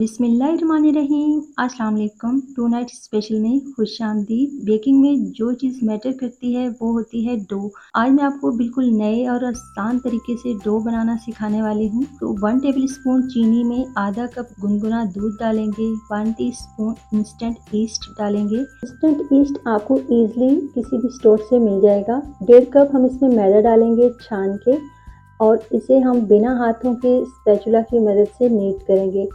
बिस्मिल्लाहिर्रहमानिर्रहीम। अस्सलाम वालेकुम। टू नाइट स्पेशल में खुशामदीद। बेकिंग में जो चीज़ मैटर करती है वो होती है डो। आज मैं आपको बिल्कुल नए और आसान तरीके से डो बनाना सिखाने वाली हूँ। तो 1 टेबल स्पून चीनी में आधा कप गुनगुना दूध डालेंगे। 1 टीस्पून इंस्टेंट ईस्ट डालेंगे। इंस्टेंट ईस्ट आपको ईजिली किसी भी स्टोर से मिल जाएगा। 1.5 कप हम इसमें मैदा डालेंगे छान के, और इसे हम बिना हाथों के स्पैचुला की मदद से नीट करेंगे।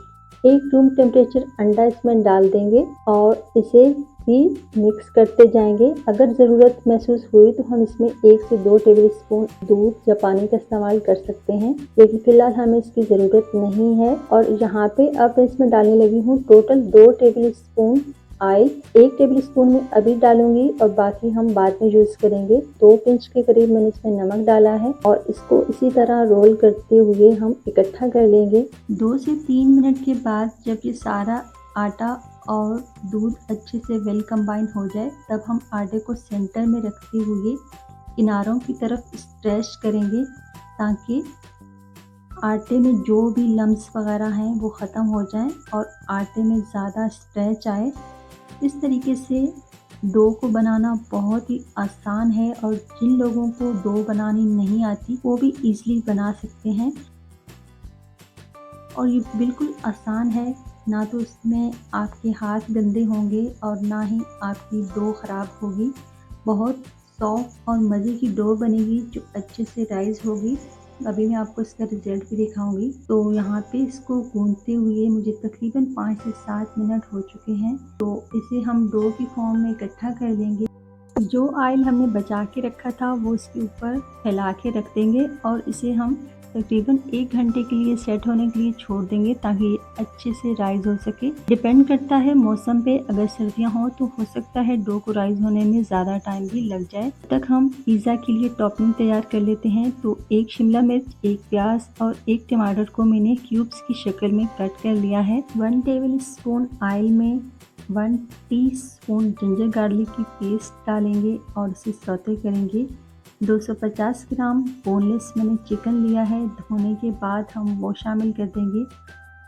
एक रूम टेम्परेचर अंडा इसमें डाल देंगे और इसे भी मिक्स करते जाएंगे। अगर ज़रूरत महसूस हुई तो हम इसमें 1 से 2 टेबल स्पून दूध या पानी का इस्तेमाल कर सकते हैं, लेकिन फिलहाल हमें इसकी ज़रूरत नहीं है। और यहाँ पे अब इसमें डालने लगी हूँ total 2 table spoon oil. 1 table spoon में अभी डालूंगी और बाकी हम बाद में यूज करेंगे। 2 पिंच के करीब मैंने इसमें नमक डाला है और इसको इसी तरह रोल करते हुए हम इकट्ठा कर लेंगे। 2 से 3 मिनट के बाद जब ये सारा आटा और दूध अच्छे से वेल कंबाइन हो जाए, तब हम आटे को सेंटर में रखते हुए किनारों की तरफ स्ट्रेच करेंगे, ताकि आटे में जो भी लम्स वगैरह हैं वो ख़त्म हो जाएं और आटे में ज़्यादा स्ट्रेच आए। इस तरीके से डो को बनाना बहुत ही आसान है और जिन लोगों को डो बनानी नहीं आती वो भी इजीली बना सकते हैं। और ये बिल्कुल आसान है, ना तो इसमें आपके हाथ गंदे होंगे और ना ही आपकी डो ख़राब होगी। बहुत सॉफ्ट और मज़े की डो बनेगी जो अच्छे से राइज़ होगी। अभी मैं आपको इसका रिजल्ट भी दिखाऊंगी। तो यहाँ पे इसको गूंथते हुए मुझे तकरीबन 5 से 7 मिनट हो चुके हैं। तो इसे हम डो की फॉर्म में इकट्ठा कर लेंगे। जो ऑयल हमने बचा के रखा था वो इसके ऊपर फैला के रख देंगे और इसे हम तकरीबन 1 घंटे के लिए सेट होने के लिए छोड़ देंगे, ताकि ये अच्छे से राइज हो सके। डिपेंड करता है मौसम पे, अगर सर्दियां हो तो हो सकता है डो को राइज होने में ज़्यादा टाइम भी लग जाए। तब तक हम पिज़्ज़ा के लिए टॉपिंग तैयार कर लेते हैं। तो 1 शिमला मिर्च, 1 प्याज और 1 टमाटर को मैंने क्यूब्स की शक्ल में कट कर लिया है। 1 टेबल स्पून ऑयल में 1 टीस्पून जिंजर गार्लिक की पेस्ट डालेंगे और इसे सौते करेंगे। 250 ग्राम बोनलेस मैंने चिकन लिया है। धोने के बाद हम वो शामिल कर देंगे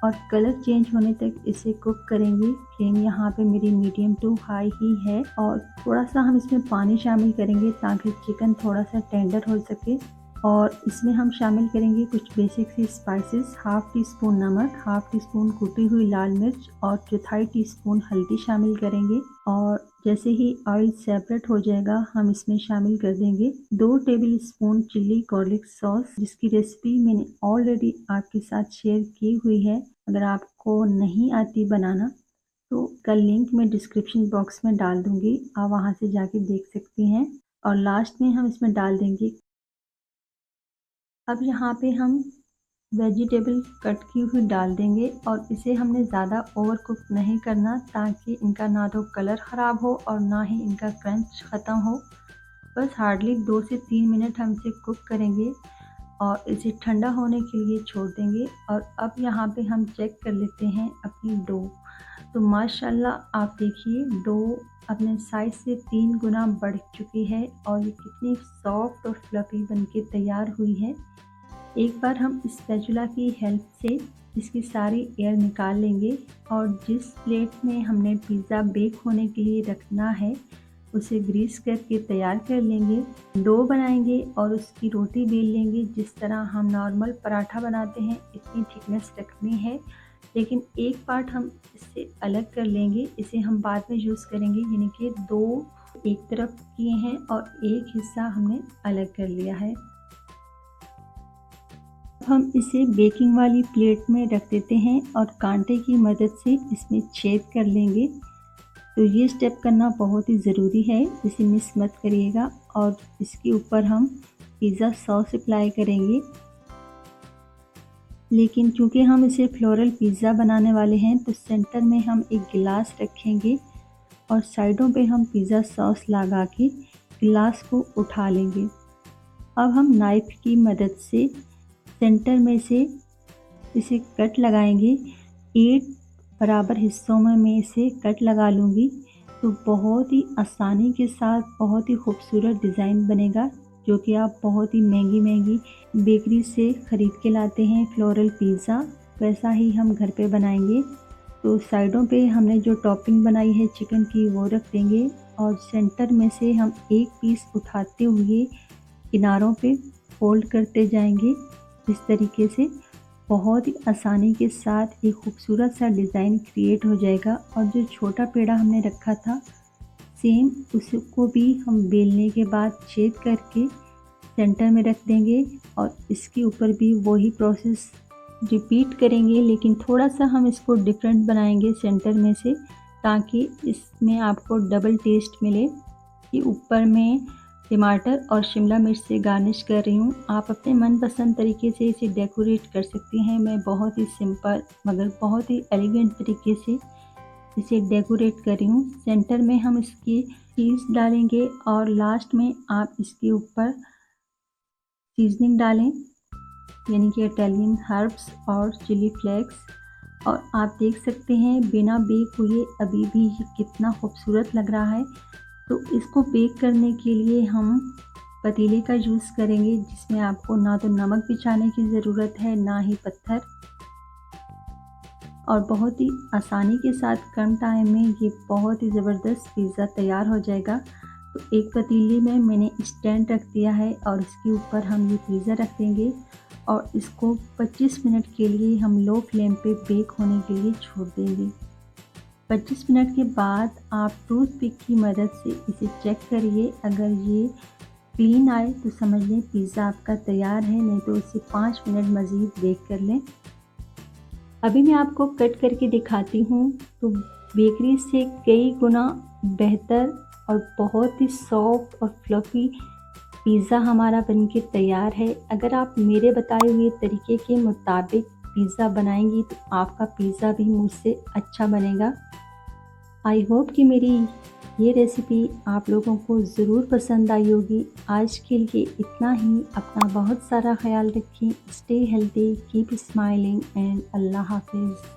और कलर चेंज होने तक इसे कुक करेंगे। फ्लेम यहाँ पे मेरी मीडियम टू हाई ही है और थोड़ा सा हम इसमें पानी शामिल करेंगे ताकि चिकन थोड़ा सा टेंडर हो सके। और इसमें हम शामिल करेंगे कुछ बेसिक सी स्पाइसेस। 1/2 टीस्पून नमक, 1/2 टीस्पून कुटी हुई लाल मिर्च और 1/4 टीस्पून हल्दी शामिल करेंगे। और जैसे ही ऑयल सेपरेट हो जाएगा हम इसमें शामिल कर देंगे 2 table spoon chilli garlic sauce, जिसकी रेसिपी मैंने ऑलरेडी आपके साथ शेयर की हुई है। अगर आपको नहीं आती बनाना तो का लिंक मैं डिस्क्रिप्शन बॉक्स में डाल दूंगी, आप वहां से जाके देख सकती हैं। और लास्ट में हम इसमें डाल देंगे। अब यहाँ पे हम वेजिटेबल कट की हुई डाल देंगे और इसे हमने ज़्यादा ओवर कुक नहीं करना, ताकि इनका ना तो कलर ख़राब हो और ना ही इनका क्रंच ख़त्म हो। बस हार्डली 2 से 3 मिनट हम इसे कुक करेंगे और इसे ठंडा होने के लिए छोड़ देंगे। और अब यहाँ पे हम चेक कर लेते हैं अपनी डो। तो माशाल्लाह आप देखिए डो अपने साइज़ से 3 गुना बढ़ चुकी है और ये कितनी सॉफ्ट और फ्लफी बनके तैयार हुई है। एक बार हम स्पैचुला की हेल्प से इसकी सारी एयर निकाल लेंगे और जिस प्लेट में हमने पिज़्ज़ा बेक होने के लिए रखना है उसे ग्रीस करके तैयार कर लेंगे। डो बनाएंगे और उसकी रोटी बेल लेंगे। जिस तरह हम नॉर्मल पराठा बनाते हैं इतनी थिकनेस रखनी है, लेकिन एक पार्ट हम इससे अलग कर लेंगे। इसे हम बाद में यूज़ करेंगे, यानी कि 2 एक तरफ किए हैं और एक हिस्सा हमने अलग कर लिया है। हम इसे बेकिंग वाली प्लेट में रख देते हैं और कांटे की मदद से इसमें छेद कर लेंगे। तो ये स्टेप करना बहुत ही ज़रूरी है, इसे मिस मत करिएगा। और इसके ऊपर हम पिज़्ज़ा सॉस अप्लाई करेंगे, लेकिन चूँकि हम इसे फ्लोरल पिज़्ज़ा बनाने वाले हैं तो सेंटर में हम एक गिलास रखेंगे और साइडों पे हम पिज़्ज़ा सॉस लगा के गिलास को उठा लेंगे। अब हम नाइफ़ की मदद से सेंटर में से इसे कट लगाएंगे। 8 बराबर हिस्सों में मैं इसे कट लगा लूँगी। तो बहुत ही आसानी के साथ बहुत ही खूबसूरत डिज़ाइन बनेगा, जो कि आप बहुत ही महंगी बेकरी से ख़रीद के लाते हैं फ्लोरल पिज़्ज़ा, वैसा ही हम घर पे बनाएंगे। तो साइडों पे हमने जो टॉपिंग बनाई है चिकन की वो रख देंगे और सेंटर में से हम एक पीस उठाते हुए किनारों पे फोल्ड करते जाएंगे। इस तरीके से बहुत ही आसानी के साथ एक खूबसूरत सा डिज़ाइन क्रिएट हो जाएगा। और जो छोटा पेड़ा हमने रखा था सेम उसको भी हम बेलने के बाद छेद करके सेंटर में रख देंगे और इसके ऊपर भी वही प्रोसेस रिपीट करेंगे, लेकिन थोड़ा सा हम इसको डिफरेंट बनाएंगे सेंटर में से, ताकि इसमें आपको डबल टेस्ट मिले। कि ऊपर में टमाटर और शिमला मिर्च से गार्निश कर रही हूँ। आप अपने मनपसंद तरीके से इसे डेकोरेट कर सकती हैं। मैं बहुत ही सिंपल मगर बहुत ही एलिगेंट तरीके से इसे डेकोरेट कर रही हूँ। सेंटर में हम इसकी चीज़ डालेंगे और लास्ट में आप इसके ऊपर सीजनिंग डालें, यानी कि इटालियन हर्ब्स और चिली फ्लेक्स। और आप देख सकते हैं बिना बेक हुए अभी भी ये कितना खूबसूरत लग रहा है। तो इसको बेक करने के लिए हम पतीले का यूज़ करेंगे, जिसमें आपको ना तो नमक बिछाने की ज़रूरत है ना ही पत्थर, और बहुत ही आसानी के साथ कम टाइम में ये बहुत ही ज़बरदस्त पिज़्ज़ा तैयार हो जाएगा। तो एक पतीले में मैंने स्टैंड रख दिया है और इसके ऊपर हम ये पिज़्ज़ा रख देंगे और इसको 25 मिनट के लिए हम लो फ्लेम पे बेक होने के लिए छोड़ देंगे। 25 मिनट के बाद आप टूथपिक की मदद से इसे चेक करिए। अगर ये क्लीन आए तो समझ लें पिज़्ज़ा आपका तैयार है, नहीं तो इसे 5 मिनट मज़ीद बेक कर लें। अभी मैं आपको कट करके दिखाती हूँ। तो बेकरी से कई गुना बेहतर और बहुत ही सॉफ्ट और फ्लफ़ी पिज़्ज़ा हमारा बनके तैयार है। अगर आप मेरे बताए हुए तरीके के मुताबिक पिज़्ज़ा बनाएंगी तो आपका पिज़्ज़ा भी मुझसे अच्छा बनेगा। आई होप कि मेरी ये रेसिपी आप लोगों को ज़रूर पसंद आई होगी। आज के लिए इतना ही। अपना बहुत सारा ख्याल रखें। Stay healthy, keep smiling and अल्लाह हाफिज़।